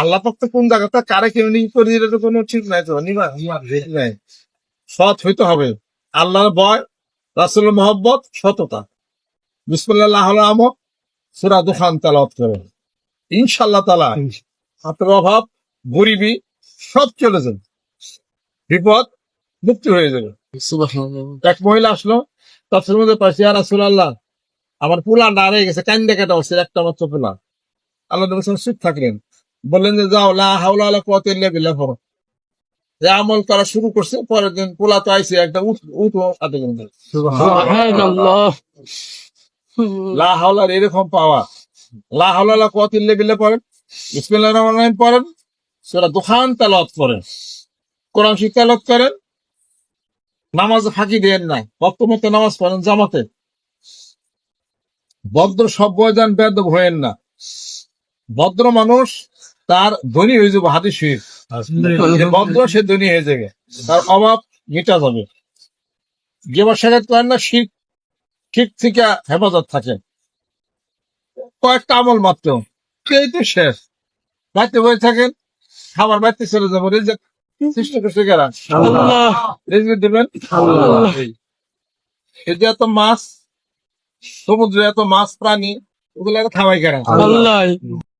আল্লাহ পাক তো কোন জায়গাতে কারে কেমনি করে দিলে তো কোনো ঠিক নাই তো নাই। সৎ হইতে হবে, আল্লাহর ভয়, রাসূলের মহব্বত, সততা। বিসমিল্লাহ আমদ সূরা দুখান তেলাওয়াত করেন, ইনশাআল্লাহ তাআলা আপনার অভাব, গরিবি সব চলে যাবে, বিপদ মুক্তি হয়ে যাবে। এক মহিলা আসলো, তাফসীরের মধ্যে পাইছি, ইয়া রাসূলুল্লাহ আমার পোলা দাঁড়িয়ে গেছে, কান্দে কাটা হচ্ছে, একটা মাত্র পোলা। আল্লাহ নবী সাল্লাল্লাহু আলাইহি ওয়াসাল্লাম চুপ থাকলেন, বললেন যে যাও, লা হাওলা ওয়ালা কুওয়াতা ইল্লা বিল্লাহ পড়ো। যে আমল করা শুরু করছে, পরের দিন পোলা তো আইছে, একটা উঠ উঠ হাতে গেল। সুবহানাল্লাহ। লা হাওলার এরকম পাওয়া। লা হাওলা ওয়ালা কুওয়াতা ইল্লা বিল্লাহ পড়েন, বিসমিল্লাহির রহমানির রহিম পড়েন, সূরা দুখান তেলাওয়াত করেন, কোরআন শরীফ তেলাওয়াত করেন, নামাজ ফাঁকি দেন না, ওয়াক্ত মতো নামাজ পড়েন জামাতে। ভদ্র সভ্য যান, বেয়াদব হয়েন না। ভদ্র মানুষ তার ধনী হয়ে যাবে, হাদিস শরীফ। যে ভদ্র সে ধনী হয়ে যাবে, তার অভাব মিটা যাবে। গিবত শেখাত করেন না, শিরক থেকে হেফাজত থাকে। কয়েকটা আমল মাত্র, এই তো শেষ। বাড়িতে বসে থাকেন, খাবার বাড়িতে চলে যাবো, রিজিক সৃষ্টি করছে কারা? আল্লাহ। রিজিক দিবেন আল্লাহ। এই যে এত মাছ, সমুদ্রে এত মাছ প্রাণী, ওগুলো খাওয়াই কারা? আল্লাহ।